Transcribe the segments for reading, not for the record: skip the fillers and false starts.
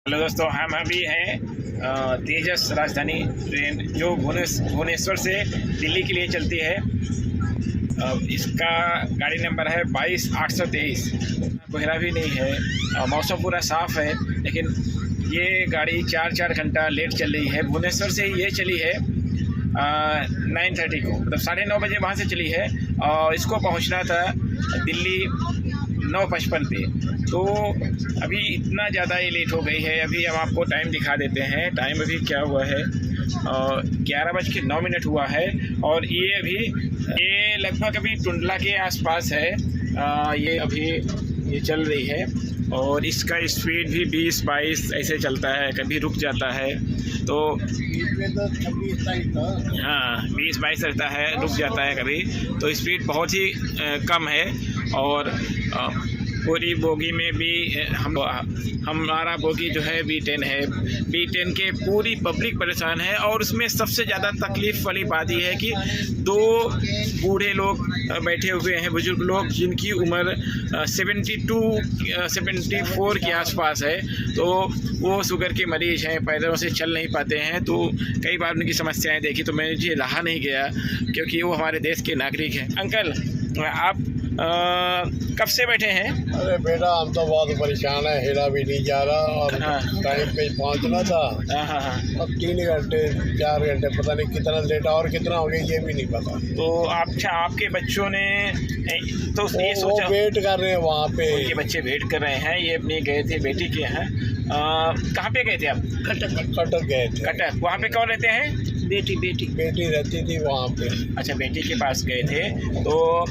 Hello दोस्तों, हम अभी हैं तेजस राजधानी ट्रेन जो भुवनेश्वर से दिल्ली के लिए चलती है। इसका गाड़ी नंबर है 22,823। कोहरा भी नहीं है, मौसम पूरा साफ़ है, लेकिन ये गाड़ी 4 घंटा लेट चल रही है। भुवनेश्वर से ये चली है 9:30 को, मतलब 9:30 बजे वहाँ से चली है और इसको पहुँचना था दिल्ली 9:55 पे। तो अभी इतना ज़्यादा ये लेट हो गई है। अभी हम आपको टाइम दिखा देते हैं। टाइम अभी क्या हुआ है, 11:09 हुआ है और ये लगभग अभी टुंडला के आसपास है। ये अभी ये चल रही है और इसका स्पीड भी 20-22 ऐसे चलता है, कभी रुक जाता है तो हाँ 20-22 रहता है, रुक जाता है कभी, तो स्पीड बहुत ही कम है। और पूरी बोगी में भी हमारा बोगी जो है B10 है। B10 के पूरी पब्लिक परेशान है और उसमें सबसे ज़्यादा तकलीफ़ वाली बात यह है कि 2 बूढ़े लोग बैठे हुए हैं, बुजुर्ग लोग, जिनकी उम्र 72-74 के आसपास है। तो वो शुगर के मरीज़ हैं, पैरों से चल नहीं पाते हैं। तो कई बार उनकी समस्याएं देखी तो मुझे रहा नहीं गया, क्योंकि वो हमारे देश के नागरिक हैं। अंकल, आप कब से बैठे हैं? अरे बेटा, हम तो बहुत परेशान है, हिला भी नहीं जा रहा और टाइम पे पहुंचना था। अब 3 घंटे 4 घंटे पता नहीं कितना लेट और कितना हो गया ये भी नहीं पता। तो आपके बच्चों ने तो ये सोचा, वेट कर रहे हैं वहाँ पे, ये बच्चे वेट कर रहे हैं। ये अपने गए थे बेटी के यहाँ। कहाँ पे गए थे आप? कटक गए थे। कटक, वहाँ पे कौन रहते हैं? बेटी रहती थी वहाँ पे। अच्छा, बेटी के पास गए थे। तो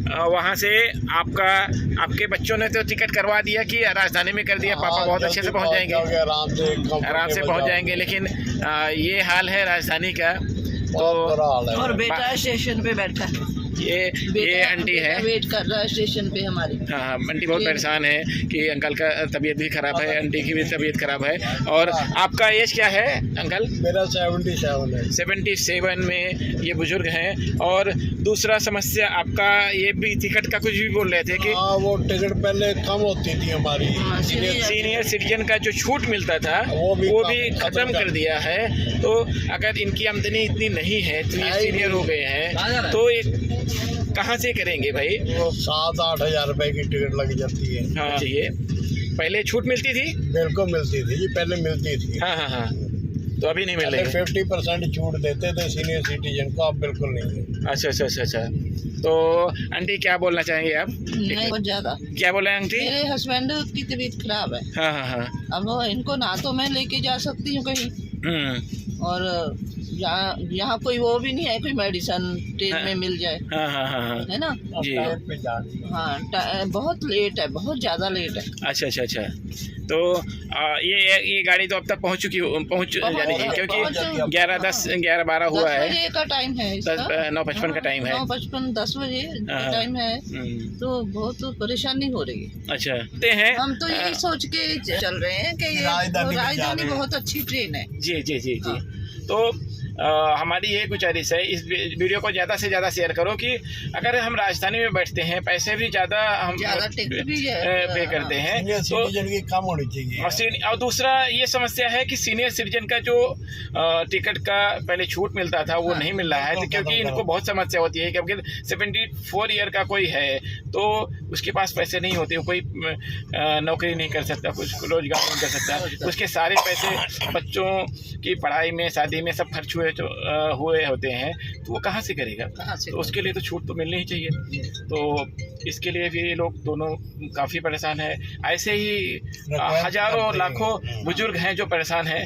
वहाँ से आपके बच्चों ने तो टिकट करवा दिया कि राजधानी में कर दिया? पापा बहुत अच्छे से पहुँच जाएंगे, आराम से पहुँच जाएंगे। लेकिन ये हाल है राजधानी का। तो और बेटा स्टेशन पे बैठा है। ये आंटी है, वेट कर रहा है स्टेशन पे हमारी। हाँ, आंटी बहुत परेशान है कि अंकल का तबीयत भी ख़राब है, आंटी की भी तबीयत ख़राब है। और आपका एज क्या है अंकल? मेरा 77 है। 77 में ये बुजुर्ग हैं। और दूसरा समस्या आपका ये भी टिकट का कुछ भी बोल रहे थे कि वो टिकट पहले कम होती थी हमारी। सीनियर सिटीजन का जो छूट मिलता था वो भी ख़त्म कर दिया है। तो अगर इनकी आमदनी इतनी नहीं है, तो ये सीनियर हो गए हैं, तो कहाँ से करेंगे भाई? वो 7-8 हज़ार रुपए की टिकट लग जाती है। हाँ, चाहिए। पहले छूट मिलती थी? बिल्कुल मिलती थी जी, पहले मिलती थी। हाँ, तो अभी नहीं मिल रही। 50% छूट देते थे सीनियर सिटीजन को, अब बिल्कुल नहीं है। अच्छा। तो आंटी क्या बोलना चाहेंगे आप? नहीं, बहुत ज्यादा। क्या बोले आंटी? मेरे हस्बैंड की तबीयत खराब है। हाँ। अब इनको ना तो मैं लेके जा सकती हूँ कहीं, और यहाँ कोई वो भी नहीं है, कोई मेडिसिन ट्रेन में मिल जाए। हाँ, है ना जी। हाँ, बहुत लेट है, बहुत ज्यादा लेट है। अच्छा। तो ये गाड़ी तो अब तक पहुँच जानी चाहिए, क्योंकि 11:12 हुआ है। 10 बजे का टाइम है, 9:55 का टाइम है। 9:55 10 बजे का टाइम है। तो बहुत परेशानी हो रही है। अच्छा हैं, हम तो यही सोच के चल रहे हैं कि राजधानी बहुत अच्छी ट्रेन है। जी। तो हमारी ये गुजारिश है, इस वीडियो को ज़्यादा से ज़्यादा शेयर करो कि अगर हम राजधानी में बैठते हैं, पैसे भी ज़्यादा टिकट भी पे करते हैं, तो की कम होनी चाहिए। और दूसरा ये समस्या है कि सीनियर सिटीजन का जो टिकट का पहले छूट मिलता था वो नहीं मिल रहा है, क्योंकि इनको बहुत समस्या होती है। क्योंकि 74 ईयर का कोई है तो उसके पास पैसे नहीं होते, कोई नौकरी नहीं कर सकता, कुछ रोजगार नहीं कर सकता, उसके सारे पैसे बच्चों की पढ़ाई में, शादी में सब खर्च हुए होते हैं, तो वो कहाँ से करेगा? तो उसके लिए तो छूट तो मिलनी ही चाहिए। तो इसके लिए भी लोग दोनों काफ़ी परेशान है। ऐसे ही हजारों लाखों बुजुर्ग हैं जो परेशान हैं।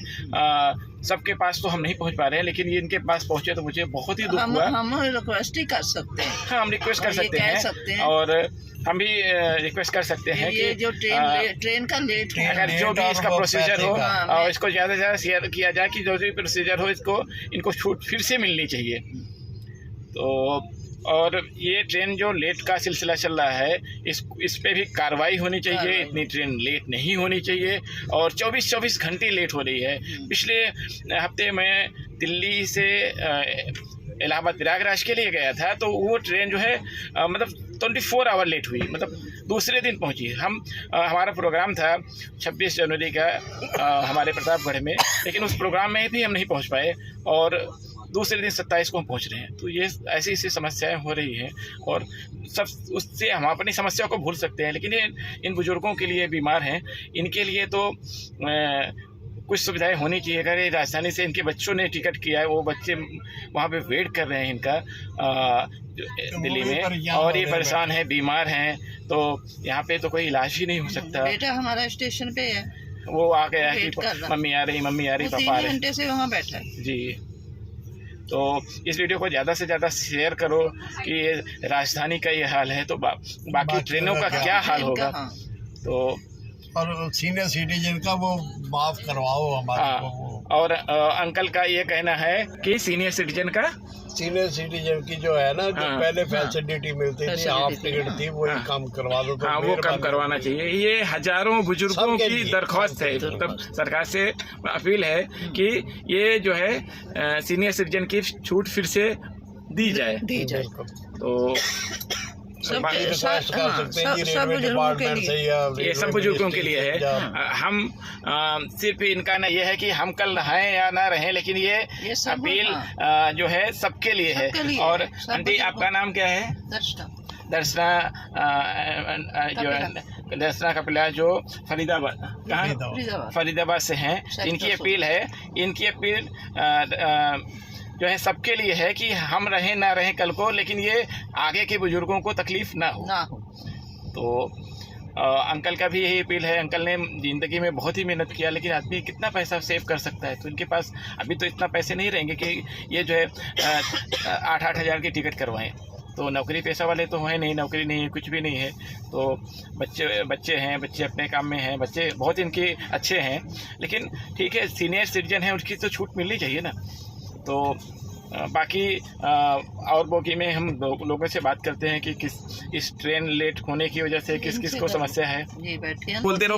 सबके पास तो हम नहीं पहुंच पा रहे हैं, लेकिन ये इनके पास पहुंचे तो मुझे बहुत ही दुख हुआ। हम रिक्वेस्ट ही कर सकते हैं। हाँ, हम रिक्वेस्ट कर सकते हैं और हम भी रिक्वेस्ट कर सकते हैं कि जो ट्रेन का लेट हो, अगर जो भी इसका प्रोसीजर हो और इसको ज़्यादा से ज़्यादा शेयर किया जाए कि जो भी प्रोसीजर हो इनको छूट फिर से मिलनी चाहिए। तो और ये ट्रेन जो लेट का सिलसिला चल रहा है, इस पे भी कार्रवाई होनी चाहिए। इतनी ट्रेन लेट नहीं होनी चाहिए और 24 घंटे लेट हो रही है। पिछले हफ्ते में दिल्ली से इलाहाबाद प्रयागराज के लिए गया था, तो वो ट्रेन जो है मतलब 24 आवर लेट हुई, मतलब दूसरे दिन पहुंची। हमारा प्रोग्राम था 26 जनवरी का हमारे प्रतापगढ़ में, लेकिन उस प्रोग्राम में भी हम नहीं पहुंच पाए और दूसरे दिन 27 को हम पहुंच रहे हैं। तो ये ऐसी ऐसी समस्याएं हो रही हैं और सब उससे हम अपनी समस्या को भूल सकते हैं, लेकिन इन बुजुर्गों के लिए, बीमार हैं, इनके लिए तो कुछ सुविधाएं होनी चाहिए। अगर ये राजधानी से इनके बच्चों ने टिकट किया है, वो बच्चे वहाँ पे वेट कर रहे हैं इनका दिल्ली में, और ये परेशान है, बीमार हैं, तो यहाँ पे तो कोई इलाज ही नहीं हो सकता। बेटा हमारा स्टेशन पे है, वो आ गया है कि मम्मी आ रही, मम्मी आ रही, पापा आ रहे। 3 घंटे से वहाँ बैठा है जी। तो इस वीडियो को ज़्यादा से ज़्यादा शेयर करो कि ये राजधानी का ये हाल है, तो बाकी ट्रेनों का क्या हाल होगा। तो और सीनियर सिटीजन का वो माफ करवाओ हमारे को। और अंकल का ये कहना है कि सीनियर सिटीजन की जो है ना, जो पहले फैसिलिटी मिलती थी, हाफ टिकट थी, वो कम करवा दो। तो वो कम करवाना चाहिए। ये हजारों बुजुर्गों की दरख्वास्त है, तब सरकार से अपील है कि ये जो है सीनियर सिटीजन की छूट फिर से दी जाए। तो सब बुजुर्गों के लिए, ये सब बुजुर्गों के लिए है। हम सिर्फ इनका ना ये है कि हम कल रहें या ना रहें, लेकिन ये अपील जो है सबके लिए है। और आंटी आपका नाम क्या है? दर्शना जो है, दर्शना कपिला, जो फरीदाबाद से हैं। इनकी अपील है, इनकी अपील जो है सबके लिए है कि हम रहें ना रहें कल को, लेकिन ये आगे के बुजुर्गों को तकलीफ ना हो। तो अंकल का भी यही अपील है। अंकल ने ज़िंदगी में बहुत ही मेहनत किया, लेकिन आदमी कितना पैसा सेव कर सकता है? तो इनके पास अभी तो इतना पैसे नहीं रहेंगे कि ये जो है 8-8 हज़ार की टिकट करवाएं। तो नौकरी पेशा वाले तो हैं नहीं, नौकरी नहीं है, कुछ भी नहीं है। तो बच्चे हैं, बच्चे अपने काम में हैं, बच्चे बहुत इनके अच्छे हैं, लेकिन ठीक है, सीनियर सिटीजन है, उसकी तो छूट मिलनी चाहिए ना। तो बाकी और बोगी में हम लोगों से बात करते हैं कि इस ट्रेन लेट होने की वजह से किस किस को समस्या है। जी बैठिए, बोलते रहो।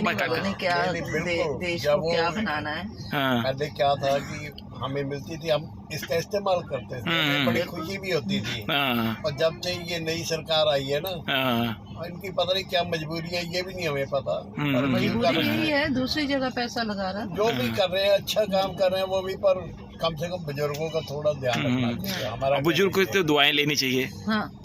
क्या देश को क्या बनाना है। पहले क्या था कि हमें मिलती थी, हम इसका इस्तेमाल करते थे, बड़ी खुशी भी होती थी। और जब से ये नई सरकार आई है ना, इनकी पता नहीं क्या मजबूरी है, ये भी नहीं हमें पता। मजबूरी यही है, दूसरी जगह पैसा लगा रहा है। जो भी कर रहे हैं अच्छा काम कर रहे हैं वो भी, पर कम से कम बुजुर्गों का थोड़ा ध्यान रखना चाहिए। हमारा बुजुर्ग को तो दुआएं लेनी चाहिए।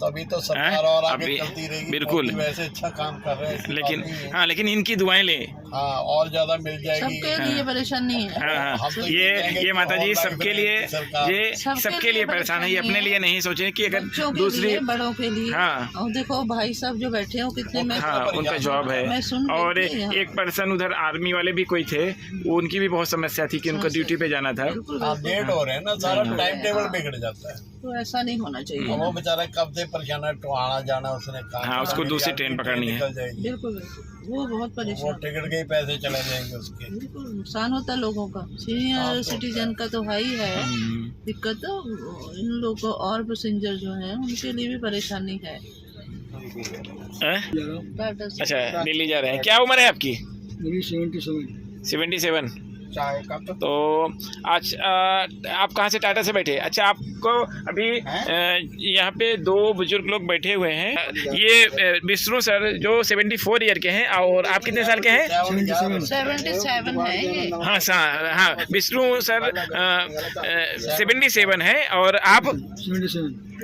तभी तो सरकार और आगे चलती रहेगी। बिल्कुल, वैसे अच्छा काम कर रहे हैं, लेकिन इनकी दुआएं ले, और ज्यादा मिल जाएगी। सबके लिए परेशान नहीं है। ये माता जी सबके लिए, ये सबके लिए परेशान है। ये अपने लिए नहीं सोचे कि अगर दूसरी, बड़ों के लिए। और देखो भाई साहब जो बैठे हो कितने में, उनका जॉब है। और एक पर्सन उधर आर्मी वाले भी कोई थे, उनकी भी बहुत समस्या थी कि उनको ड्यूटी पे जाना था। लेट हो रहे हैं ना, सारा टाइम टेबल बिगड़ जाता है। तो ऐसा नहीं होना चाहिए। वो बेचारा कब से परेशान है, तो आना जाना उसने कहा, उसको दूसरी ट्रेन पकड़नी है। बिल्कुल, वो बहुत परेशान, वो टिकट के ही पैसे चले जाएंगे उसके। बिल्कुल नुकसान होता है लोगों का। सीनियर सिटीजन का तो है ही है दिक्कत, तो इन लोगों को और पैसेंजर जो है उनके लिए भी परेशानी है। अच्छा, दिल्ली जा रहे हैं। क्या उम्र है आपकी? 77। तो आज आप कहाँ से? टाटा से बैठे? अच्छा, आपको अभी यहाँ पे 2 बुजुर्ग लोग बैठे हुए हैं। ये विष्णु सर जो 74 ईयर के हैं, और आप कितने साल के हैं? 77 है ये। हाँ, विष्णु सर 77 है, और आप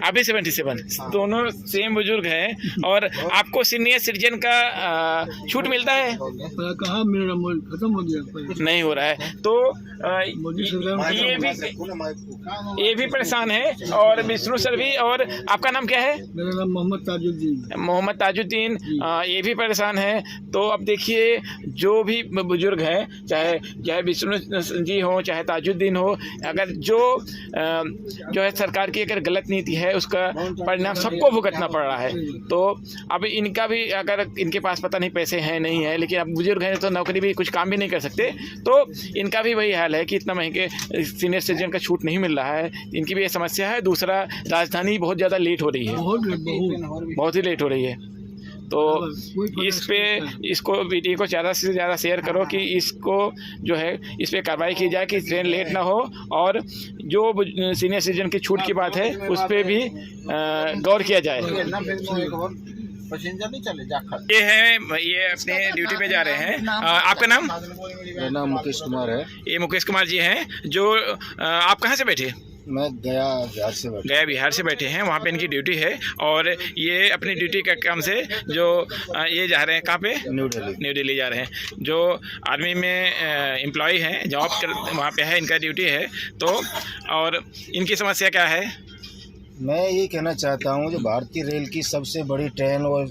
अभी 77। दोनों सेम बुजुर्ग हैं, और आपको सीनियर सिटीजन का छूट मिलता है? कहाँ मिल रहा, खत्म हो गया, नहीं हो रहा है। तो ये भी परेशान है, और विष्णु सर भी। और आपका नाम क्या है? मेरा नाम मोहम्मद ताजुद्दीन। ये भी परेशान है। तो अब देखिए, जो भी बुजुर्ग हैं, चाहे विष्णु जी हो, चाहे ताजुद्दीन हो, अगर जो है सरकार की अगर गलत नीति है, उसका परिणाम सबको भुगतना पड़ रहा है। तो अब इनका भी, अगर इनके पास पता नहीं पैसे हैं नहीं है, लेकिन अब बुजुर्ग हैं तो नौकरी भी, कुछ काम भी नहीं कर सकते, तो इनका भी वही हाल है कि इतना महंगे सीनियर सिटीजन का छूट नहीं मिल रहा है। इनकी भी ये समस्या है। दूसरा, राजधानी बहुत ज़्यादा लेट हो रही है, बहुत ही लेट हो रही है। तो इसको वीडियो को ज़्यादा से ज़्यादा शेयर करो कि इसको जो है इस पर कार्रवाई की जाए कि ट्रेन लेट ना हो, और जो सीनियर सिटीजन की छूट की बात है उस पर भी गौर किया जाए। पैसेंजर नहीं चले जाखड़। ये है, ये अपने ड्यूटी पे जा रहे हैं। आपका नाम? मेरा नाम मुकेश कुमार है। ये मुकेश कुमार जी हैं। जो आप कहाँ से बैठे? मैं गया बिहार से बैठा। गया बिहार से बैठे हैं, वहाँ पे इनकी ड्यूटी है और ये अपनी ड्यूटी का काम से जो ये जा रहे हैं कहाँ पे? न्यू दिल्ली जा रहे हैं। जो आर्मी में एम्प्लॉय हैं, जॉब कर वहाँ पे है, इनका ड्यूटी है। तो और इनकी समस्या क्या है? मैं ये कहना चाहता हूँ, जो भारतीय रेल की सबसे बड़ी ट्रेन और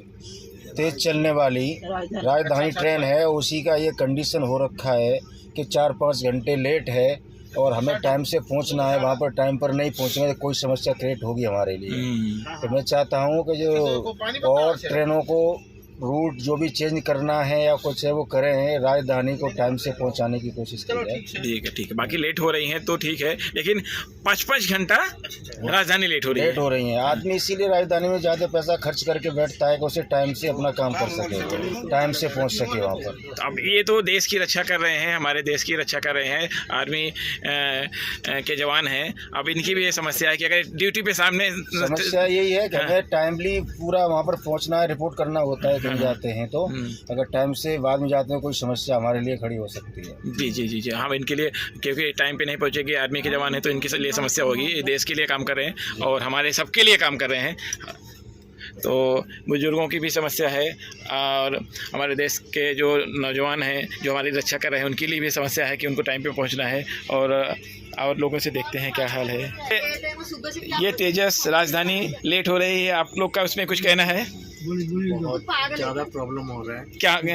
तेज़ चलने वाली राजधानी ट्रेन है, उसी का ये कंडीशन हो रखा है कि 4-5 घंटे लेट है और हमें टाइम से पहुंचना है। वहाँ पर टाइम पर नहीं पहुंचेंगे तो कोई समस्या क्रिएट होगी हमारे लिए। तो मैं चाहता हूँ कि जो और ट्रेनों को रूट जो भी चेंज करना है या कुछ है वो करें, राजधानी को टाइम से पहुंचाने की कोशिश की जाए। ठीक है, ठीक है। बाकी लेट हो रही हैं तो ठीक है, लेकिन 5-5 घंटा राजधानी लेट हो रही है। आदमी इसीलिए राजधानी में ज़्यादा पैसा खर्च करके बैठता है कि उसे टाइम से अपना काम कर सके, टाइम से पहुंच सके वहाँ पर। अब ये तो देश की रक्षा कर रहे हैं, हमारे देश की रक्षा कर रहे हैं, आर्मी के जवान हैं। अब इनकी भी ये समस्या है कि अगर ड्यूटी पे सामने समस्या यही है कि हमें टाइमली पूरा वहाँ पर पहुँचना है, रिपोर्ट करना होता है। जाते हैं तो अगर टाइम से बाद में जाते हैं कोई समस्या हमारे लिए खड़ी हो सकती है। जी जी जी जी हाँ, इनके लिए क्योंकि टाइम पे नहीं पहुंचेगी, आर्मी के जवान हैं तो इनके लिए समस्या होगी। ये देश के लिए काम कर रहे हैं और हमारे सबके लिए काम कर रहे हैं। तो बुजुर्गों की भी समस्या है और हमारे देश के जो नौजवान हैं जो हमारी रक्षा कर रहे हैं उनके लिए भी समस्या है कि उनको टाइम पे पहुंचना है। और लोगों से देखते हैं क्या हाल है। ये तेजस राजधानी लेट हो रही है, आप लोग का उसमें कुछ कहना है? बहुत ज़्यादा प्रॉब्लम हो रहा है।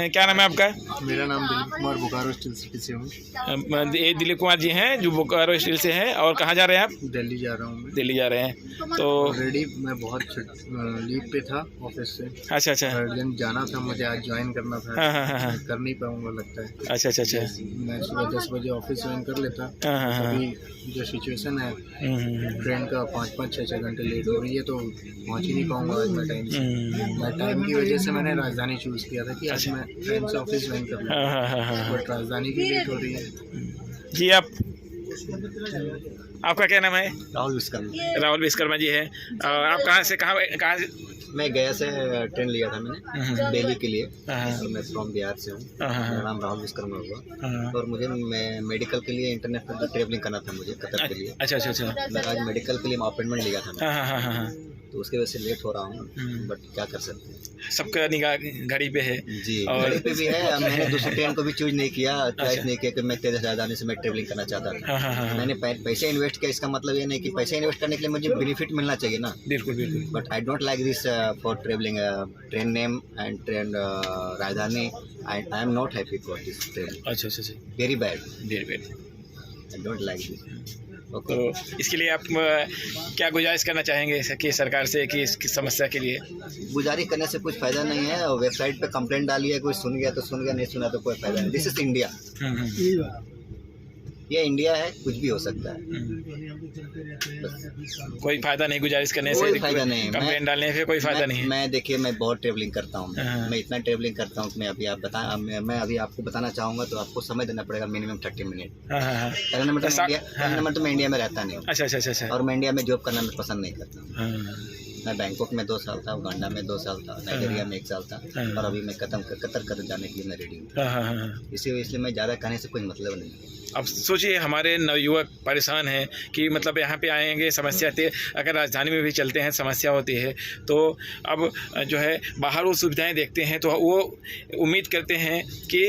क्या नाम है आपका? मेरा नाम दिलीप कुमार बोकारो स्टील सिटी से हूँ। ये दिलीप कुमार जी हैं जो बोकारो स्टील से हैं। और कहाँ जा रहे हैं आप? दिल्ली जा रहा हूँ मैं। दिल्ली जा रहे हैं तो ऑलरेडी मैं बहुत लीव पे था ऑफिस से। अच्छा अच्छा, अर्जेंट जाना था मुझे, आज ज्वाइन करना था। हाँ हाँ हाँ, मैं कर नहीं पाऊंगा लगता है। अच्छा अच्छा अच्छा, मैं सुबह 10 बजे ऑफिस ज्वाइन कर लेता। हाँ हाँ हाँ, अभी जो सिचुएशन है ट्रेन का 5-5, 6-6 घंटे लेट हो रही है तो पहुँच ही नहीं पाऊंगा आज मैं टाइम से। मैं टाइम की वजह से मैंने राजधानी चूज़ किया था कि आज मैं टाइम से ऑफिस ज्वाइन कर लूँ, बट राजधानी भी लेट हो रही है। जी आपका क्या नाम है? राहुल विश्वकर्मा। राहुल विश्वकर्मा जी है। और आप कहाँ से? मैं गया से ट्रेन लिया था मैंने दिल्ली के लिए। तो मैं फ्रॉम बिहार से हूँ। मेरा नाम राहुल विश्वकर्मा हुआ और मुझे मेडिकल के लिए इंटरनेशनल ट्रेवलिंग करना था मुझे कतर के लिए। अच्छा अच्छा अच्छा, मैं आज मेडिकल के लिए अपॉइंटमेंट लिया था मैं, तो उसके वजह से लेट हो रहा हूँ, बट क्या कर सकते हैं, सबका निगाह घड़ी पे है। जी घड़ी पे भी है। मैंने दूसरी ट्रेन को भी चूज नहीं किया, चॉइस नहीं किया कि मैं तेज राजधानी से मैं ट्रेवलिंग करना चाहता था। मैंने पैसे इन्वेस्ट किया, इसका मतलब ये नहीं कि पैसे इन्वेस्ट करने के लिए मुझे बेनिफिट मिलना चाहिए ना। बिल्कुल बिल्कुल। But I don't like this for travelling train name and train Rajdhani. I am not happy for this train. अच्छा अच्छा, very bad, very bad. I don't like this. तो इसके लिए आप क्या गुजारिश करना चाहेंगे कि सरकार से कि इस समस्या के लिए? गुजारिश करने से कुछ फायदा नहीं है। और वेबसाइट पे कंप्लेंट डाली है, कोई सुन गया तो सुन गया, नहीं सुना तो कोई फायदा नहीं। This is India. ये इंडिया है, कुछ भी हो सकता है। कोई फायदा नहीं गुजारिश करने से, कोई फायदा नहीं, कंप्लेंट डालने से कोई फायदा नहीं है। मैं देखिए, मैं बहुत ट्रेवलिंग करता हूँ। मैं इतना ट्रेवलिंग करता हूँ कि मैं अभी आपको बताना चाहूँगा तो आपको समय देना पड़ेगा मिनिमम 30 मिनट। पहला नंबर तो मैं इंडिया में रहता नहीं हूँ। अच्छा अच्छा अच्छा, और मैं इंडिया में जॉब करना मैं पसंद नहीं करता। मैं बैंकॉक में 2 साल था, उगांडा में 2 साल था, नाइजीरिया में 1 साल था और अभी मैं कतर कर जाने के लिए मैं रेडी हूँ। इसी वजह से मैं ज़्यादा कहने से कोई मतलब नहीं। अब सोचिए हमारे नवयुवक परेशान हैं कि मतलब यहाँ पे आएंगे, समस्या आती है। अगर राजधानी में भी चलते हैं समस्या होती है, तो अब जो है बाहर वो सुविधाएं देखते हैं तो वो उम्मीद करते हैं कि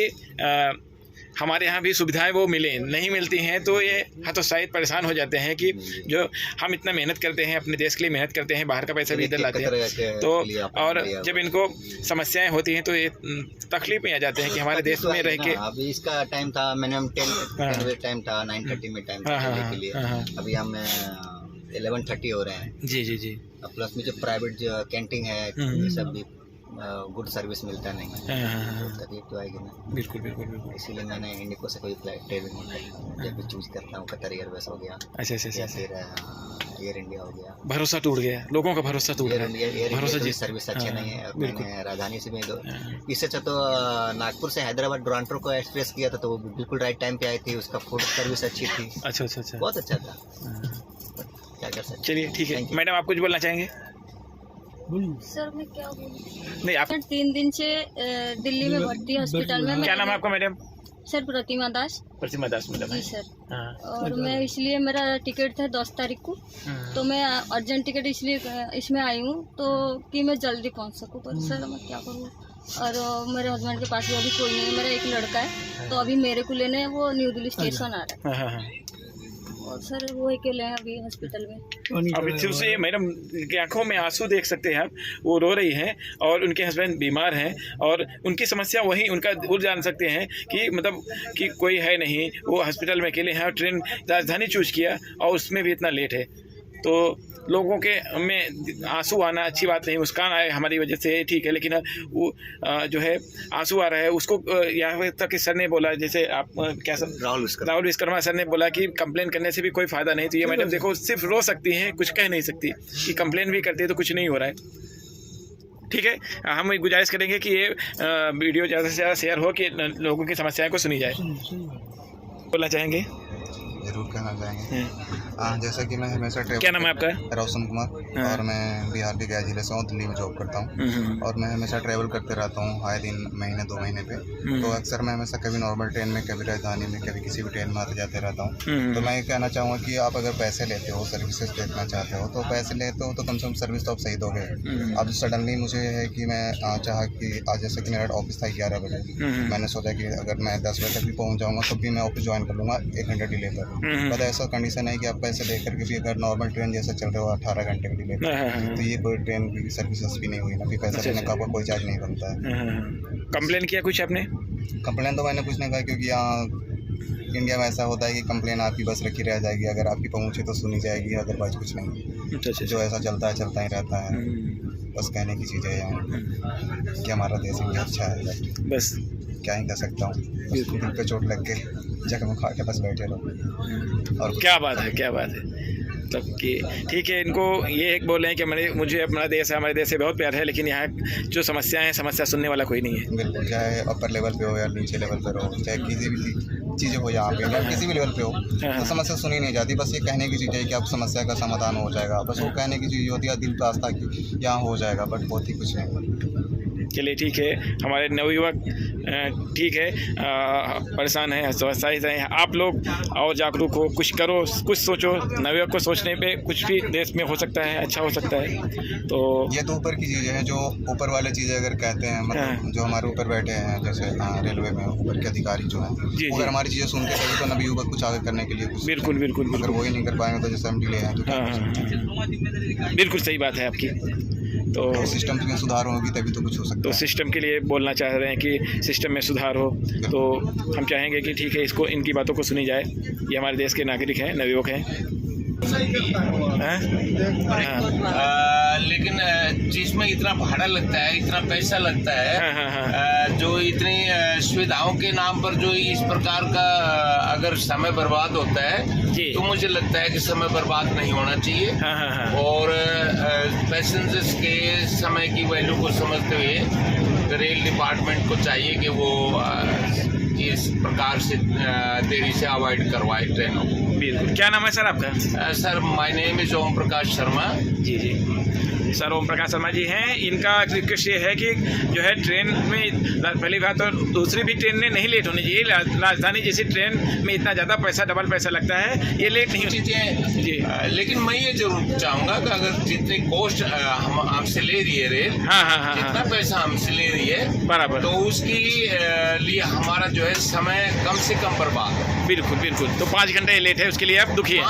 हमारे यहाँ भी सुविधाएं वो मिलें, नहीं मिलती हैं तो ये हतोत्साहित परेशान हो जाते हैं कि जो हम इतना मेहनत करते हैं, अपने देश के लिए मेहनत करते हैं, बाहर का पैसा भी इधर लाते हैं, तो और जब इनको समस्याएं होती हैं तो ये तकलीफ में आ जाते हैं कि हमारे देश में रह के। अभी इसका टाइम था मिनिमम 10 बजे टाइम था, 9:30 में टाइम था के लिए। अभी हम 11:30 हो रहे हैं। जी जी जी। प्लस में जो प्राइवेट जो कैंटीन है ये सब भी गुड सर्विस मिलता नहीं है, तकलीफ तो आएगी ना। बिल्कुल बिल्कुल बिल्कुल। इसीलिए मैंने इंडिको से कोई फ्लाइट ट्रेवलिंग नहीं करता हूँ। जब भी चूज़ करता हूँ कतर एयरवेज हो गया, अच्छा अच्छा अच्छा, फिर एयर इंडिया हो गया। भरोसा टूट गया, लोगों का भरोसा टूट गया। भरोसा जी सर्विस अच्छी नहीं है। और मैंने राजधानी से भी इससे अच्छा तो नागपुर से हैदराबाद टोरंटो को एक्सप्रेस किया था, तो वो बिल्कुल राइट टाइम पे आई थी। उसका फूड सर्विस अच्छी थी। अच्छा अच्छा अच्छा, बहुत अच्छा था। क्या कर सकते। चलिए ठीक है। मैडम आप कुछ बोलना चाहेंगे? सर मैं क्या बोलूं, नहीं आप 3 दिन से दिल्ली में भर्ती हॉस्पिटल में। क्या नाम है आपका मैडम? सर प्रतिमा दास। प्रतिमा दास मैडम। जी सर। हाँ। और मैं इसलिए, मेरा टिकट था 10 तारीख को, तो मैं अर्जेंट टिकट इसलिए इसमें आई हूँ तो कि मैं जल्दी पहुँच सकूँ। पर सर मैं क्या करूँ, और मेरे हस्बैंड के पास भी अभी कोई नहीं है, मेरा एक लड़का है, तो अभी मेरे को लेने वो न्यू दिल्ली स्टेशन आ रहा है, और सर वो अकेले हैं अभी हॉस्पिटल में। अभी से मैडम की आंखों में आंसू देख सकते हैं आप, वो रो रही हैं और उनके हस्बैंड बीमार हैं और उनकी समस्या वही उनका वो जान सकते हैं कि मतलब कि कोई है नहीं, वो हॉस्पिटल में अकेले हैं और ट्रेन राजधानी चूज किया और उसमें भी इतना लेट है। तो लोगों के में आंसू आना अच्छी बात नहीं, मुस्कान आए हमारी वजह से ठीक है, लेकिन वो जो है आंसू आ रहा है उसको यहाँ तक कि सर ने बोला, जैसे आप क्या सर राहुल विश्वकर्मा सर ने बोला कि कंप्लेन करने से भी कोई फ़ायदा नहीं। तो ये मैडम देखो सिर्फ रो सकती हैं, कुछ कह नहीं सकती, कि कंप्लेन भी करती है तो कुछ नहीं हो रहा है। ठीक है, हम गुजारिश करेंगे कि ये वीडियो ज़्यादा से ज़्यादा शेयर हो कि लोगों की समस्याएं को सुनी जाए। बोलना चाहेंगे? जरूर कहना चाहेंगे। जैसा कि मैं हमेशा क्या नाम है आपका? रोशन कुमार। और मैं बिहार के गया जिले से हूँ, दिल्ली में जॉब करता हूँ और मैं हमेशा ट्रैवल करते रहता हूँ आए दिन, महीने 2 महीने पे। तो अक्सर मैं हमेशा कभी नॉर्मल ट्रेन में, कभी राजधानी में, कभी किसी भी ट्रेन में आते जाते रहता हूँ। तो मैं ये कहना चाहूँगा कि आप अगर पैसे लेते हो, सर्विसेज देखना चाहते हो, तो पैसे लेते हो तो कम से कम सर्विस तो आप सही दोगे। अब सडनली मुझे है कि मैं चाहा कि आज जैसे कि मेरा ऑफिस था 11 बजे, मैंने सोचा कि अगर मैं 10 बजे तक भी पहुँच जाऊँगा तो भी मैं ऑफिस ज्वाइन कर लूँगा 1 घंटे डिले पर। पर ऐसा कंडीशन है कि आप पैसे लेकर के भी अगर नॉर्मल ट्रेन जैसे चल रहे हो 18 घंटे के डिले तो ये कोई ट्रेन की सर्विसेज भी नहीं हुई ना, फिर पैसा देने का कोई चार्ज नहीं बनता है। कंप्लेन किया कुछ आपने? कंप्लेन तो मैंने कुछ नहीं कहा, क्योंकि यहाँ इंडिया में ऐसा होता है कि कंप्लेन आपकी बस रखी रह जाएगी, अगर आपकी पहुँचे तो सुनी जाएगी, अदरवाइज कुछ नहीं। जो ऐसा चलता है ही रहता है। बस कहने की चीज़ है यहाँ कि हमारा देश इंडिया अच्छा है, बस क्या ही कह सकता हूँ। दिल पे चोट लग के जख्म खा के बस बैठे रहो। और क्या बात है मतलब कि ठीक है, इनको ये एक बोल रहे हैं कि मुझे अपना देश है, हमारे देश से बहुत प्यार है, लेकिन यहाँ जो समस्याएं हैं, समस्या सुनने वाला कोई नहीं है। बिल्कुल, चाहे अपर लेवल पे हो या नीचे लेवल पर हो, चाहे किसी भी चीज़ें हो यहाँ पे या किसी भी लेवल पे हो, तो समस्या सुनी नहीं जाती। बस ये कहने की चीज़ है कि आप समस्या का समाधान हो जाएगा, बस वो कहने की चीज़ होती है, दिल पे आस्था की यहाँ हो जाएगा, बट बहुत ही कुछ नहीं। चलिए ठीक है, हमारे नवयुवक ठीक है परेशान हैं, सही हैं। आप लोग और जागरूक हो, कुछ करो, कुछ सोचो। नवयुवक को सोचने पे कुछ भी देश में हो सकता है, अच्छा हो सकता है। तो ये तो ऊपर की चीज़ें हैं, जो ऊपर वाले चीज़ें अगर कहते हैं, मतलब जो हमारे ऊपर बैठे हैं, जैसे रेलवे में ऊपर के अधिकारी जो हैं, अगर हमारी चीज़ें सुनते हैं तो नवयुवक कुछ आगे करने के लिए बिल्कुल अगर वही नहीं कर पाएंगे तो जैसे हम डिले हैं तो बिल्कुल सही बात है आपकी। तो सिस्टम में सुधार होगी तभी तो कुछ हो सकता है। तो सिस्टम के लिए बोलना चाह रहे हैं कि सिस्टम में सुधार हो, तो हम चाहेंगे कि ठीक है, इसको इनकी बातों को सुनी जाए। ये हमारे देश के नागरिक हैं, नवयुवक हैं। लेकिन जिसमें इतना भाड़ा लगता है, इतना पैसा लगता है, जो इतनी सुविधाओं के नाम पर जो इस प्रकार का अगर समय बर्बाद होता है तो मुझे लगता है कि समय बर्बाद नहीं होना चाहिए। और पैसेंजर्स के समय की वैल्यू को समझते हुए रेल डिपार्टमेंट को चाहिए कि वो इस प्रकार से देरी से अवॉइड करवाए ट्रेनों को। बिल्कुल। क्या नाम है सर आपका? Sir my name is Om Prakash Sharma. जी सर ओम प्रकाश शर्मा जी हैं। इनका रिक्वेस्ट ये है कि जो है ट्रेन में पहली बात, और दूसरी भी ट्रेन में नहीं लेट होनी चाहिए। राजधानी जैसी ट्रेन में इतना ज़्यादा पैसा, डबल पैसा लगता है, ये लेट नहीं होनी चाहिए जी। लेकिन मैं ये जरूर चाहूँगा कि अगर जितनी कॉस्ट हम आपसे ले रही है रेल, जितना पैसा हमसे ले रही है बराबर, तो उसकी लिए हमारा जो है समय कम से कम बर्बाद है। बिल्कुल। तो 5 घंटे लेट है, उसके लिए आप दुखी हैं।